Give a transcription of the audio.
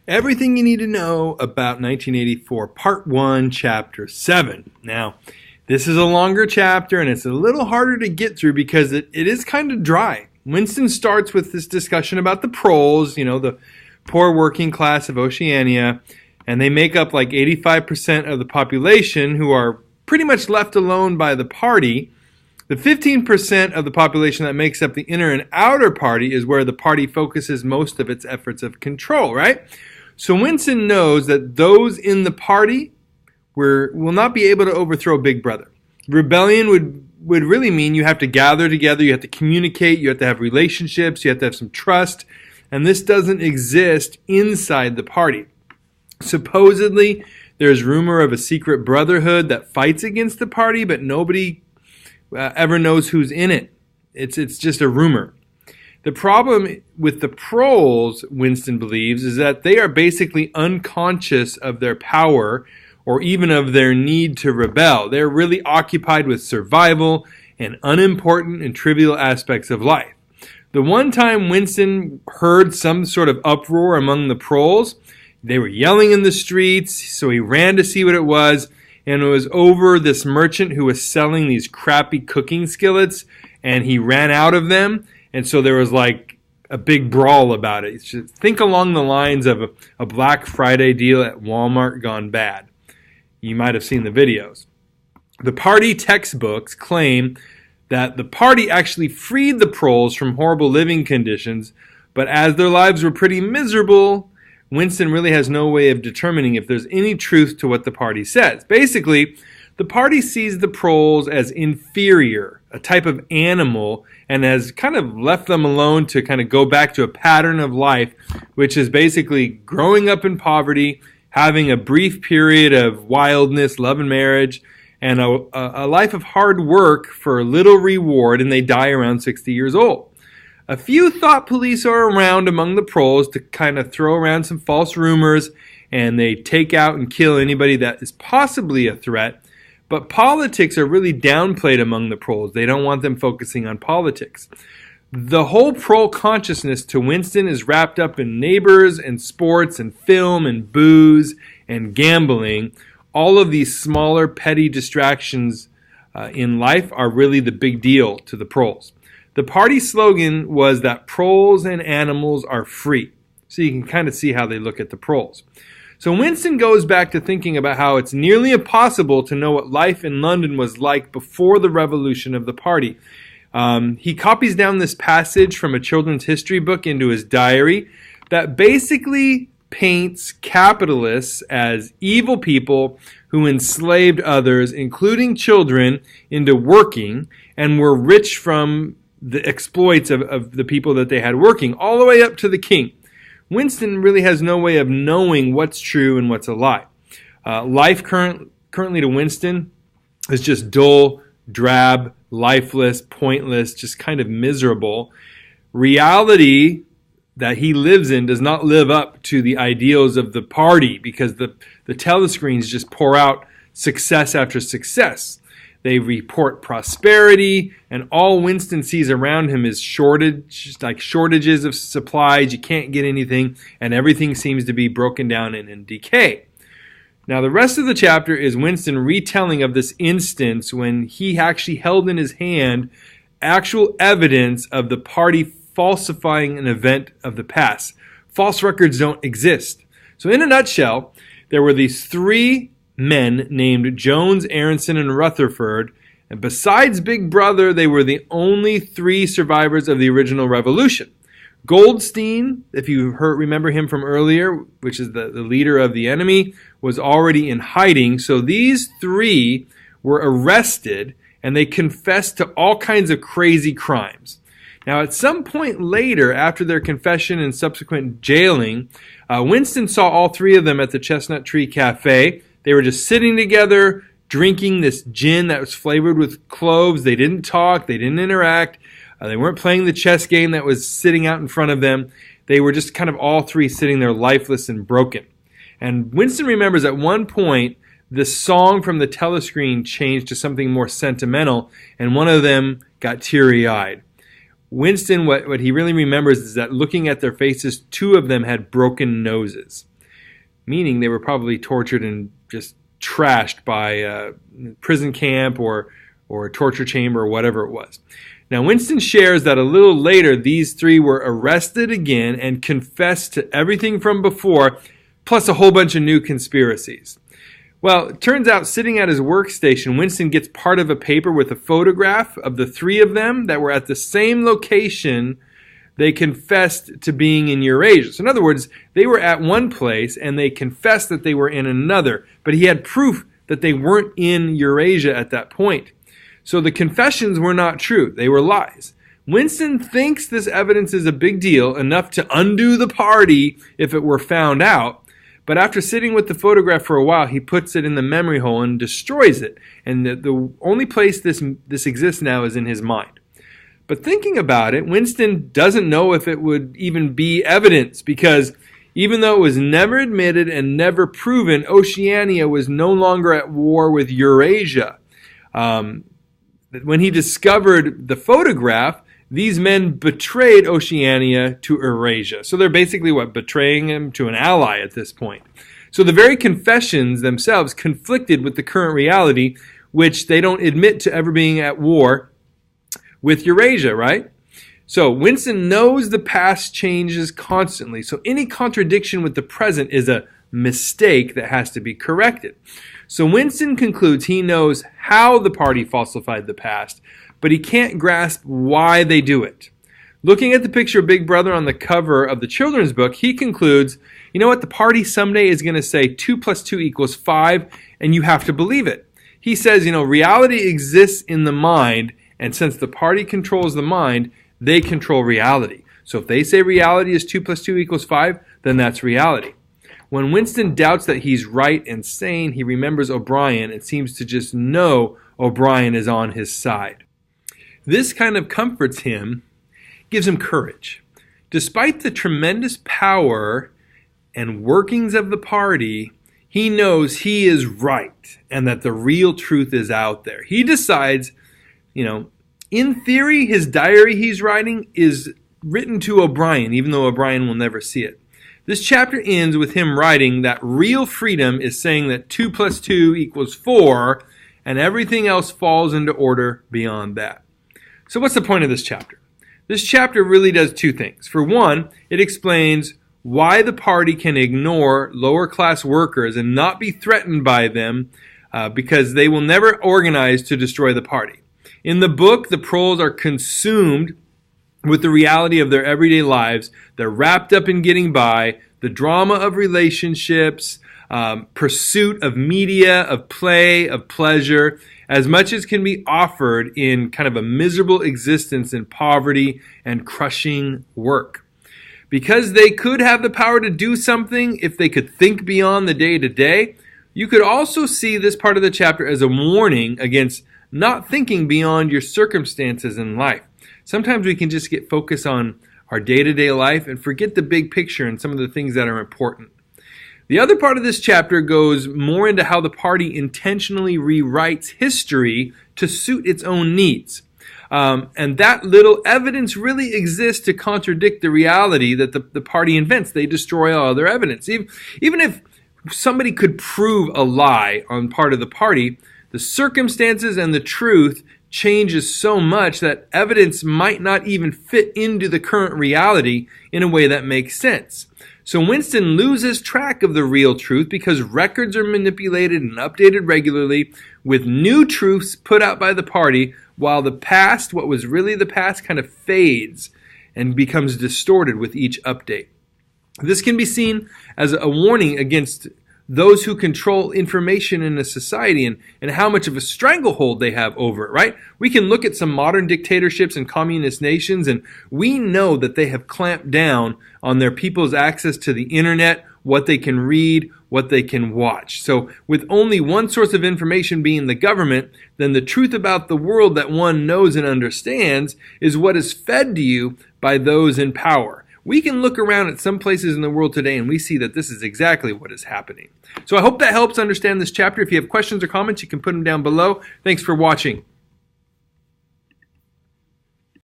Everything you need to know about 1984, Part 1, Chapter 7. Now, this is a longer chapter and it's a little harder to get through because it is kind of dry. Winston starts with this discussion about the proles, the poor working class of Oceania, and they make up like 85% of the population who are pretty much left alone by the party. The 15% of the population that makes up the inner and outer party is where the party focuses most of its efforts of control, right? So Winston knows that those in the party will not be able to overthrow Big Brother. Rebellion would really mean you have to gather together, you have to communicate, you have to have relationships, you have to have some trust, and this doesn't exist inside the party. Supposedly, there's rumor of a secret brotherhood that fights against the party, but nobody ever knows who's in it. It's just a rumor. The problem with the proles, Winston believes, is that they are basically unconscious of their power or even of their need to rebel. They're really occupied with survival and unimportant and trivial aspects of life. The one time Winston heard some sort of uproar among the proles, they were yelling in the streets, so he ran to see what it was, and it was over this merchant who was selling these crappy cooking skillets, and he ran out of them. And so there was like a big brawl about it. Think along the lines of a Black Friday deal at Walmart gone bad. You might have seen the videos. The party textbooks claim that the party actually freed the proles from horrible living conditions, but as their lives were pretty miserable, Winston really has no way of determining if there's any truth to what the party says. Basically, the party sees the proles as inferior, a type of animal, and has kind of left them alone to kind of go back to a pattern of life, which is basically growing up in poverty, having a brief period of wildness, love and marriage, and a life of hard work for little reward, and they die around 60 years old. A few thought police are around among the proles to kind of throw around some false rumors, and they take out and kill anybody that is possibly a threat. But politics are really downplayed among the proles. They don't want them focusing on politics. The whole prole consciousness to Winston is wrapped up in neighbors and sports and film and booze and gambling. All of these smaller petty distractions in life are really the big deal to the proles. The party slogan was that proles and animals are free. So you can kind of see how they look at the proles. So Winston goes back to thinking about how it's nearly impossible to know what life in London was like before the revolution of the party. He copies down this passage from a children's history book into his diary that basically paints capitalists as evil people who enslaved others, including children, into working and were rich from the exploits of the people that they had working, all the way up to the king. Winston really has no way of knowing what's true and what's a lie. Life currently to Winston is just dull, drab, lifeless, pointless, just kind of miserable. Reality that he lives in does not live up to the ideals of the party because the telescreens just pour out success after success. They report prosperity, and all Winston sees around him is shortages of supplies. You can't get anything, and everything seems to be broken down and in decay. Now, the rest of the chapter is Winston retelling of this instance when he actually held in his hand actual evidence of the party falsifying an event of the past. False records don't exist. So in a nutshell, there were these three men named Jones, Aronson, and Rutherford, and besides Big Brother, they were the only three survivors of the original revolution. Goldstein, if you remember him from earlier, which is the leader of the enemy, was already in hiding, so these three were arrested, and they confessed to all kinds of crazy crimes. Now, at some point later, after their confession and subsequent jailing, Winston saw all three of them at the Chestnut Tree Cafe. They were just sitting together, drinking this gin that was flavored with cloves. They didn't talk. They didn't interact. They weren't playing the chess game that was sitting out in front of them. They were just kind of all three sitting there lifeless and broken. And Winston remembers at one point, the song from the telescreen changed to something more sentimental, and one of them got teary-eyed. Winston, what he really remembers is that looking at their faces, two of them had broken noses. meaning they were probably tortured and just trashed by a prison camp or a torture chamber or whatever it was. Now, Winston shares that a little later, these three were arrested again and confessed to everything from before, plus a whole bunch of new conspiracies. Well, it turns out sitting at his workstation, Winston gets part of a paper with a photograph of the three of them that were at the same location they confessed to being in Eurasia. So in other words, they were at one place and they confessed that they were in another, but he had proof that they weren't in Eurasia at that point. So the confessions were not true. They were lies. Winston thinks this evidence is a big deal, enough to undo the party if it were found out. But after sitting with the photograph for a while, he puts it in the memory hole and destroys it. And the only place this exists now is in his mind. But thinking about it, Winston doesn't know if it would even be evidence, because even though it was never admitted and never proven, Oceania was no longer at war with Eurasia. When he discovered the photograph, these men betrayed Oceania to Eurasia. So they're basically betraying him to an ally at this point. So the very confessions themselves conflicted with the current reality, which they don't admit to ever being at war with Eurasia, right? So Winston knows the past changes constantly. So any contradiction with the present is a mistake that has to be corrected. So Winston concludes he knows how the party falsified the past, but he can't grasp why they do it. Looking at the picture of Big Brother on the cover of the children's book, he concludes, you know what, the party someday is going to say 2 + 2 = 5, and you have to believe it. He says, reality exists in the mind, and since the party controls the mind, they control reality. So if they say reality is 2 + 2 = 5, then that's reality. When Winston doubts that he's right and sane, he remembers O'Brien and seems to just know O'Brien is on his side. This kind of comforts him, gives him courage. Despite the tremendous power and workings of the party, he knows he is right and that the real truth is out there. He decides, in theory, his diary he's writing is written to O'Brien, even though O'Brien will never see it. This chapter ends with him writing that real freedom is saying that 2 + 2 = 4, and everything else falls into order beyond that. So what's the point of this chapter? This chapter really does two things. For one, it explains why the party can ignore lower class workers and not be threatened by them because they will never organize to destroy the party. In the book, the proles are consumed with the reality of their everyday lives. They're wrapped up in getting by, the drama of relationships, pursuit of media, of play, of pleasure, as much as can be offered in kind of a miserable existence in poverty and crushing work. Because they could have the power to do something if they could think beyond the day-to-day, you could also see this part of the chapter as a warning against not thinking beyond your circumstances in life. Sometimes we can just get focused on our day-to-day life and forget the big picture and some of the things that are important. The other part of this chapter goes more into how the party intentionally rewrites history to suit its own needs. And that little evidence really exists to contradict the reality that the party invents. They destroy all other evidence. Even if somebody could prove a lie on part of the party, the circumstances and the truth changes so much that evidence might not even fit into the current reality in a way that makes sense. So Winston loses track of the real truth because records are manipulated and updated regularly with new truths put out by the party, while the past, what was really the past, kind of fades and becomes distorted with each update. This can be seen as a warning against those who control information in a society and how much of a stranglehold they have over it, right? We can look at some modern dictatorships and communist nations, and we know that they have clamped down on their people's access to the internet, what they can read, what they can watch. So with only one source of information being the government, then the truth about the world that one knows and understands is what is fed to you by those in power. We can look around at some places in the world today and we see that this is exactly what is happening. So I hope that helps understand this chapter. If you have questions or comments, you can put them down below. Thanks for watching.